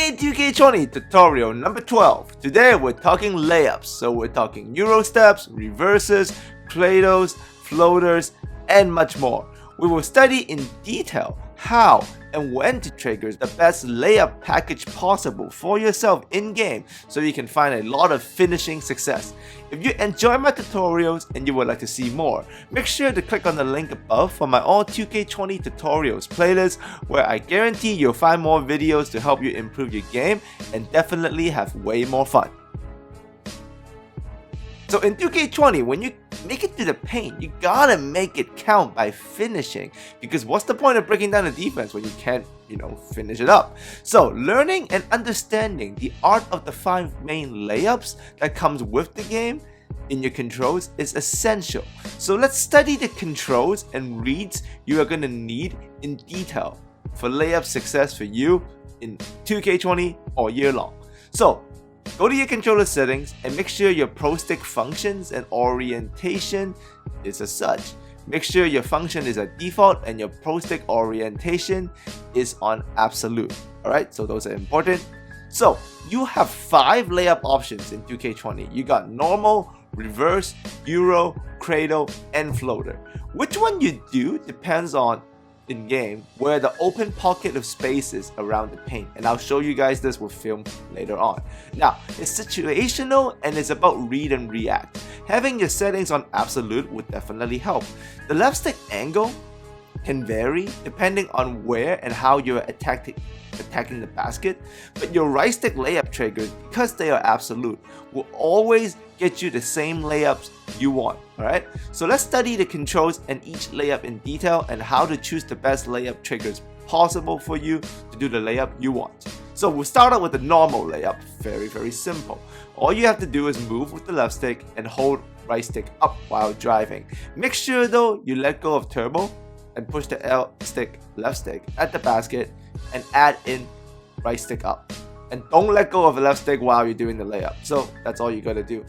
Hey, 2K20 tutorial number 12. Today we're talking layups. So we're talking Eurosteps, reverses, cradles, floaters, and much more. We will study in detail how and when to trigger the best layup package possible for yourself in-game so you can find a lot of finishing success. If you enjoy my tutorials and you would like to see more, make sure to click on the link above for my all 2K20 tutorials playlist, where I guarantee you'll find more videos to help you improve your game and definitely have way more fun. So in 2K20, when you make it to the paint, you gotta make it count by finishing, because what's the point of breaking down the defense when you can't, finish it up? So learning and understanding the art of the 5 main layups that comes with the game in your controls is essential. So let's study the controls and reads you are gonna need in detail for layup success for you in 2K20 all year long. So go to your controller settings and make sure your Pro Stick functions and orientation is as such. Make sure your function is at default and your Pro Stick orientation is on absolute. Alright, so those are important. So you have 5 layup options in 2K20. You got normal, reverse, Euro, cradle, and floater. Which one you do depends on in game where the open pocket of space is around the paint, and I'll show you guys this with film later on. Now, it's situational and it's about read and react. Having your settings on absolute would definitely help. The left stick angle can vary depending on where and how you're attacking the basket, but your right stick layup triggers, because they are absolute, will always get you the same layups you want. Alright, so let's study the controls and each layup in detail and how to choose the best layup triggers possible for you to do the layup you want. So we'll start out with the normal layup. Very simple. All you have to do is move with the left stick and hold right stick up while driving. Make sure though you let go of turbo and push the left stick at the basket and add in right stick up. And don't let go of the left stick while you're doing the layup. So that's all you gotta do.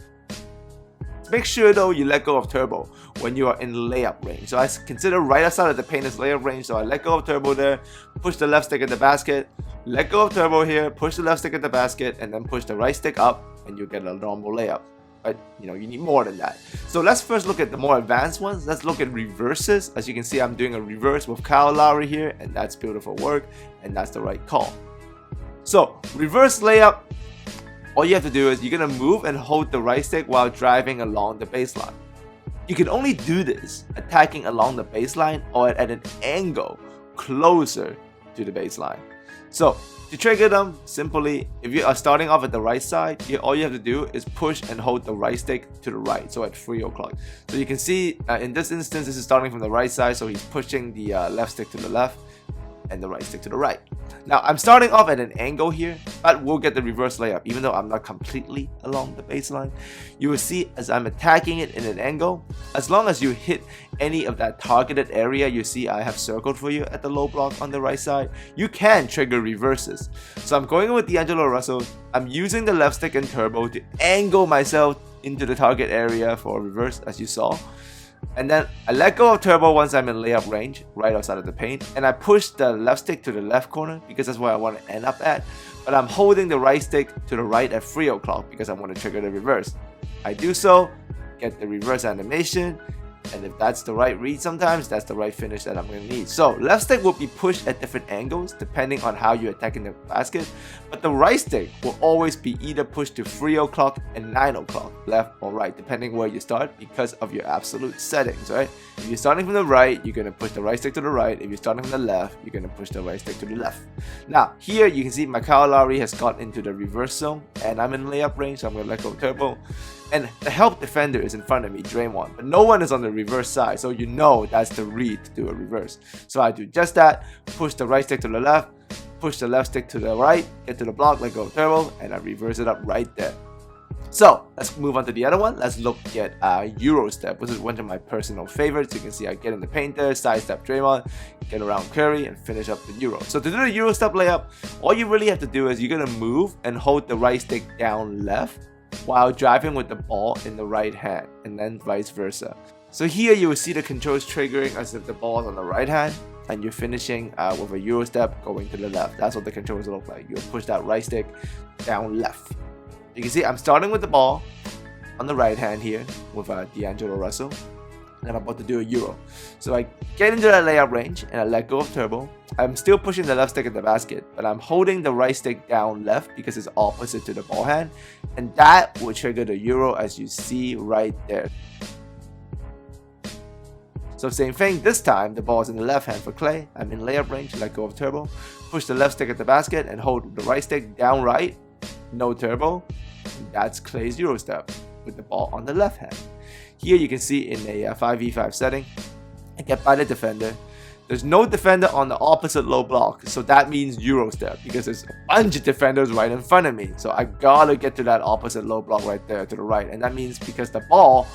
Make sure though you let go of turbo when you are in layup range. So I consider right outside of the paint as layup range. So I let go of turbo there, push the left stick at the basket, let go of turbo here, push the left stick at the basket, and then push the right stick up, and you get a normal layup. But you need more than that. So let's first look at the more advanced ones. Let's look at reverses. As you can see, I'm doing a reverse with Kyle Lowry here, and that's beautiful work, and that's the right call. So reverse layup, all you have to do is you're gonna move and hold the right stick while driving along the baseline. You can only do this attacking along the baseline or at an angle closer to the baseline. So to trigger them, simply, if you are starting off at the right side, all you have to do is push and hold the right stick to the right, so at 3 o'clock. So you can see in this instance, this is starting from the right side, so he's pushing the left stick to the left and the right stick to the right. Now I'm starting off at an angle here, but we'll get the reverse layup even though I'm not completely along the baseline. You will see as I'm attacking it in an angle, as long as you hit any of that targeted area you see I have circled for you at the low block on the right side, you can trigger reverses. So I'm going with D'Angelo Russell. I'm using the left stick and turbo to angle myself into the target area for a reverse, as you saw. And then I let go of turbo once I'm in layup range, right outside of the paint, and I push the left stick to the left corner because that's where I want to end up at. But I'm holding the right stick to the right at 3 o'clock because I want to trigger the reverse. I do so, get the reverse animation, and if that's the right read sometimes, that's the right finish that I'm going to need. So left stick will be pushed at different angles depending on how you're attacking the basket, but the right stick will always be either pushed to 3 o'clock and 9 o'clock, left or right, depending where you start because of your absolute settings, right? If you're starting from the right, you're going to push the right stick to the right. If you're starting from the left, you're going to push the right stick to the left. Now here you can see my Kyle Lowry has got into the reverse zone and I'm in layup range, so I'm going to let go of turbo. And the help defender is in front of me, Draymond, but no one is on the reverse side, so that's the read to do a reverse. So I do just that, push the right stick to the left, push the left stick to the right, get to the block, let go of turbo, and I reverse it up right there. So let's move on to the other one. Let's look at Eurostep, which is one of my personal favorites. You can see I get in the paint there, sidestep Draymond, get around Curry, and finish up the Euro. So to do the Eurostep layup, all you really have to do is you're gonna move and hold the right stick down left while driving with the ball in the right hand, and then vice versa. So here you will see the controls triggering as if the ball is on the right hand and you're finishing with a Eurostep going to the left. That's what the controls look like. You push that right stick down left. You can see I'm starting with the ball on the right hand here with D'Angelo Russell, and I'm about to do a Euro. So I get into that layup range and I let go of turbo. I'm still pushing the left stick at the basket, but I'm holding the right stick down left because it's opposite to the ball hand, and that will trigger the Euro as you see right there. So same thing, this time the ball is in the left hand for Clay. I'm in layup range, let go of turbo, push the left stick at the basket and hold the right stick down right, no turbo. That's Clay's Eurostep with the ball on the left hand. Here you can see in a 5v5 setting, I get by the defender. There's no defender on the opposite low block, so that means Eurostep because there's a bunch of defenders right in front of me. So I gotta get to that opposite low block right there to the right, and that means because the ball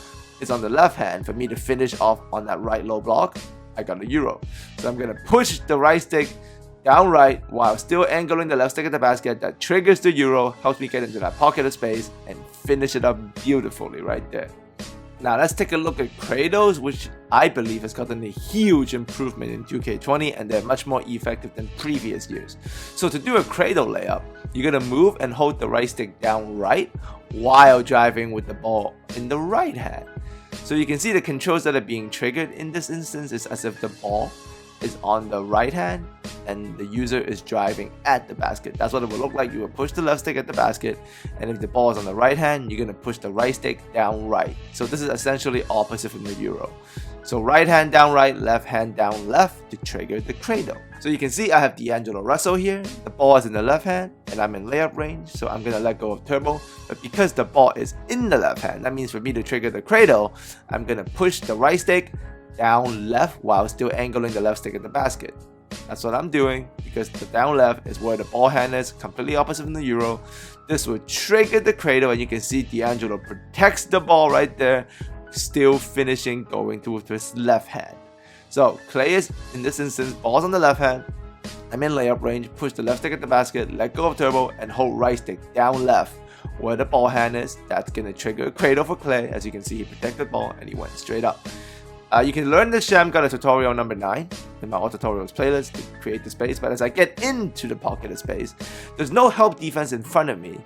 is on the left hand, for me to finish off on that right low block, I got a Euro. So I'm gonna push the right stick down right while still angling the left stick at the basket. That triggers the Euro, helps me get into that pocket of space and finish it up beautifully right there. Now let's take a look at Cradles, which I believe has gotten a huge improvement in 2K20 and they're much more effective than previous years. So to do a Cradle layup, you're going to move and hold the right stick down right while driving with the ball in the right hand. So you can see the controls that are being triggered in this instance is as if the ball is on the right hand and the user is driving at the basket. That's what it will look like. You will push the left stick at the basket, and if the ball is on the right hand, you're going to push the right stick down right. So this is essentially opposite from the Euro. So right hand down right, left hand down left to trigger the Cradle. So you can see I have D'Angelo Russell here. The ball is in the left hand and I'm in layup range, so I'm going to let go of turbo. But because the ball is in the left hand, that means for me to trigger the Cradle, I'm going to push the right stick down left while still angling the left stick at the basket. That's what I'm doing because the down left is where the ball hand is, completely opposite from the Euro. This will trigger the Cradle, and you can see D'Angelo protects the ball right there, still finishing going to his left hand. So Clay is, in this instance, ball's on the left hand. I'm in layup range, push the left stick at the basket, let go of turbo, and hold right stick down left where the ball hand is. That's going to trigger a Cradle for Clay. As you can see, he protected the ball and he went straight up. You can learn this sham, got a tutorial number 9 in my all tutorials playlist to create the space, but as I get into the pocket of space, there's no help defense in front of me,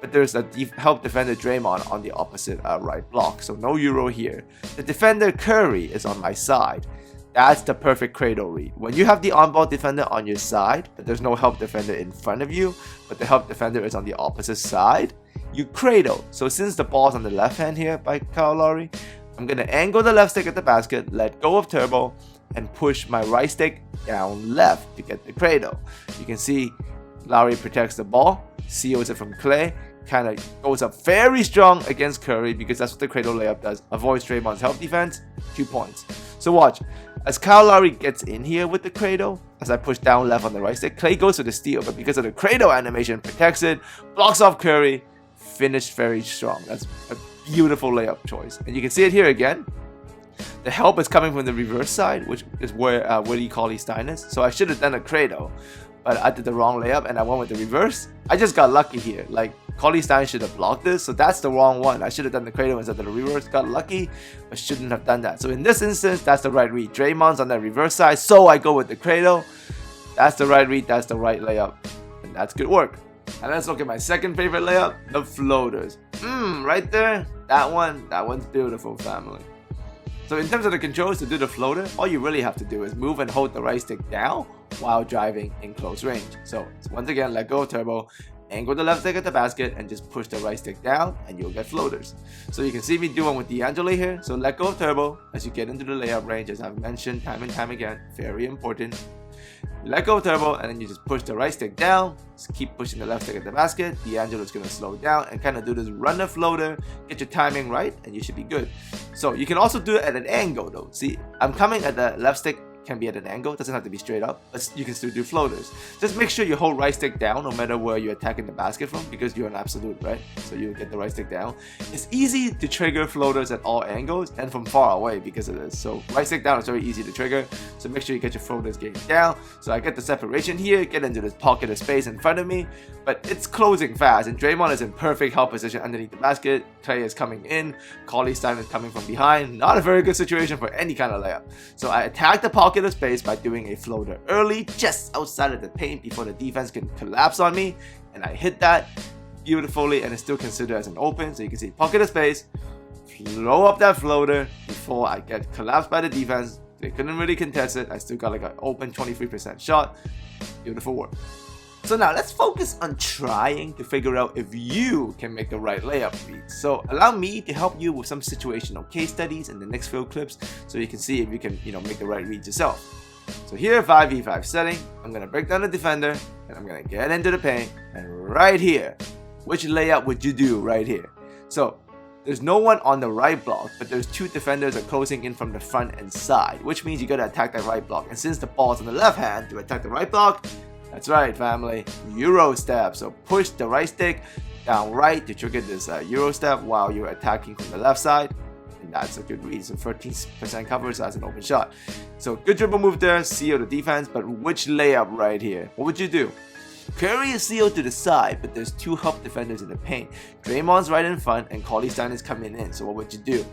but there's a help defender Draymond on the opposite right block, so no Euro here. The defender Curry is on my side. That's the perfect Cradle read. When you have the on-ball defender on your side, but there's no help defender in front of you, but the help defender is on the opposite side, you Cradle. So since the ball's on the left hand here by Kyle Lowry, I'm going to angle the left stick at the basket, let go of turbo, and push my right stick down left to get the Cradle. You can see Lowry protects the ball, seals it from Clay, kind of goes up very strong against Curry because that's what the Cradle layup does. Avoids Draymond's help defense, 2 points. So watch, as Kyle Lowry gets in here with the Cradle, as I push down left on the right stick, Clay goes for the steal, but because of the Cradle animation, protects it, blocks off Curry, finished very strong. That's a beautiful layup choice, and you can see it here again. The help is coming from the reverse side, which is where Willie Cauley-Stein is. So I should have done a Cradle, but I did the wrong layup and I went with the reverse. I just got lucky here. Like, Cauley-Stein should have blocked this, so that's the wrong one. I should have done the Cradle instead of the reverse. Got lucky, but shouldn't have done that. So in this instance, that's the right read. Draymond's on that reverse side, so I go with the Cradle. That's the right read, that's the right layup, and that's good work. And let's look at my second favorite layup, the floaters. Right there, that one's beautiful, family. So in terms of the controls to do the floater, all you really have to do is move and hold the right stick down while driving in close range. So once again, let go of turbo, angle the left stick at the basket, and just push the right stick down, and you'll get floaters. So you can see me do one with D'Angelo here. So let go of turbo as you get into the layup range, as I've mentioned time and time again, very important. Let go of turbo, and then you just push the right stick down. Just keep pushing the left stick at the basket. D'Angelo's going to slow down and kind of do this runner floater. Get your timing right, and you should be good. So you can also do it at an angle though. See, I'm coming at the left stick, can be at an angle, doesn't have to be straight up, but you can still do floaters. Just make sure you hold right stick down no matter where you're attacking the basket from, because you're an absolute, right? So you get the right stick down. It's easy to trigger floaters at all angles and from far away because of this. So right stick down is very easy to trigger, so make sure you get your floaters getting down. So I get the separation here, get into this pocket of space in front of me, but it's closing fast, and Draymond is in perfect help position underneath the basket. Clay is coming in, Cauley-Stein is coming from behind. Not a very good situation for any kind of layup. So I attack the pocket pocket of space by doing a floater early, just outside of the paint before the defense can collapse on me, and I hit that beautifully, and it's still considered as an open. So you can see pocket of space, throw up that floater before I get collapsed by the defense. They couldn't really contest it. I still got like an open 23% shot. Beautiful work. So now let's focus on trying to figure out if you can make the right layup reads. So allow me to help you with some situational case studies in the next few clips so you can see if you can, make the right reads yourself. So here, 5v5 setting, I'm going to break down the defender and I'm going to get into the paint, and right here, which layup would you do right here? So there's no one on the right block, but there's two defenders are closing in from the front and side, which means you got to attack that right block. And since the ball's on the left hand, to attack the right block, that's right, family, Eurostep. So push the right stick down right to trigger this Eurostep while you're attacking from the left side. And that's a good read. So 13% cover, so that's an open shot. So good dribble move there, seal the defense, but which layup right here? What would you do? Curry is sealed to the side, but there's two help defenders in the paint. Draymond's right in front and Cauley-Stein is coming in, so what would you do?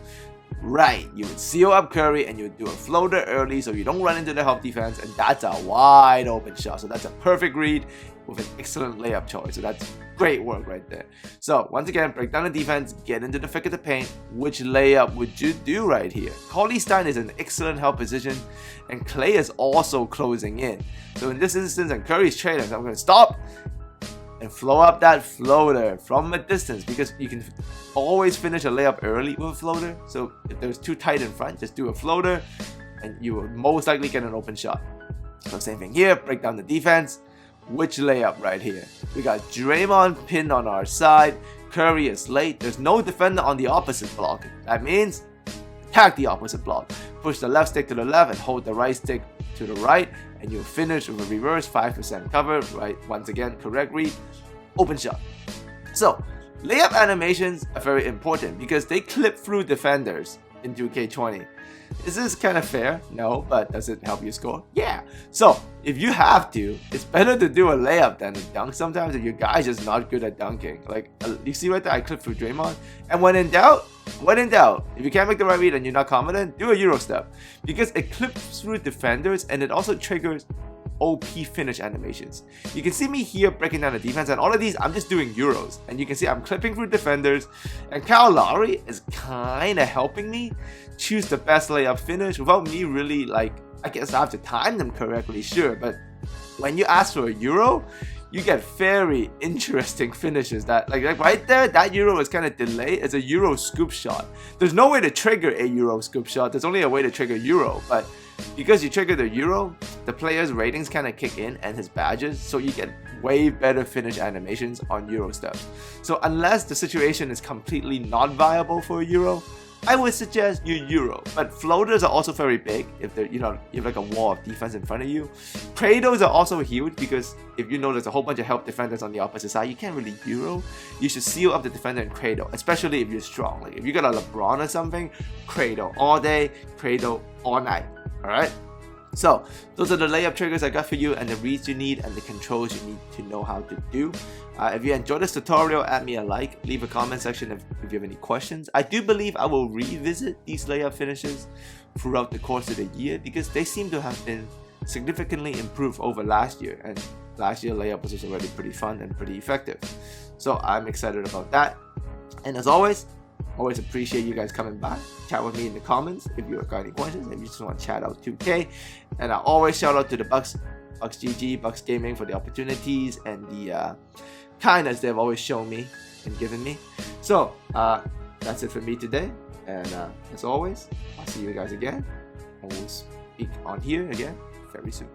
Right, you would seal up Curry and you would do a floater early so you don't run into the help defense, and that's a wide open shot. So that's a perfect read with an excellent layup choice. So that's great work right there. So once again, break down the defense, get into the thick of the paint. Which layup would you do right here? Cauley-Stein is an excellent help position and Clay is also closing in. So in this instance, and Curry's trailing, so I'm going to stop and flow up that floater from a distance, because you can always finish a layup early with a floater. So if there's too tight in front, just do a floater and you will most likely get an open shot. So same thing here, break down the defense. Which layup right here? We got Draymond pinned on our side, Curry is late, there's no defender on the opposite block. That means attack the opposite block. Push the left stick to the left and hold the right stick to the right, and you'll finish with a reverse 5% cover, right? Once again, correct read, open shot. So layup animations are very important because they clip through defenders in 2K20. Is this kind of fair? No, but does it help you score? Yeah. So if you have to, it's better to do a layup than a dunk sometimes if your guy's just not good at dunking. Like you see right there, I clipped through Draymond. And when in doubt, if you can't make the right read and you're not confident, do a Eurostep, because it clips through defenders and it also triggers OP finish animations. You can see me here breaking down the defense, and all of these I'm just doing Euros, and you can see I'm clipping through defenders, and Kyle Lowry is kind of helping me choose the best layup finish without me really, like, I guess I have to time them correctly, sure, but when you ask for a Euro, you get very interesting finishes. That like right there, that Euro is kind of delayed. It's a Euro scoop shot. There's no way to trigger a Euro scoop shot. There's only a way to trigger Euro, but because you trigger the Euro, the player's ratings kind of kick in and his badges, so you get way better finish animations on Eurostep. So unless the situation is completely not viable for a Euro, I would suggest you Euro. But floaters are also very big if they're, you have like a wall of defense in front of you. Cradles are also huge because if you know there's a whole bunch of help defenders on the opposite side, you can't really Euro. You should seal up the defender and Cradle, especially if you're strong. Like if you got a LeBron or something, Cradle all day, Cradle all night. Alright? So those are the layup triggers I got for you and the reads you need and the controls you need to know how to do. If you enjoyed this tutorial, add me a like, leave a comment section if you have any questions. I do believe I will revisit these layup finishes throughout the course of the year because they seem to have been significantly improved over last year, and last year layup was already pretty fun and pretty effective. So I'm excited about that. And as always appreciate you guys coming by, chat with me in the comments if you got any questions, if you just want to chat out 2K. And I always shout out to the Bucks GG, Bucks Gaming for the opportunities and the kindness they've always shown me and given me. So that's it for me today, and as always, I'll see you guys again, and we'll speak on here again very soon.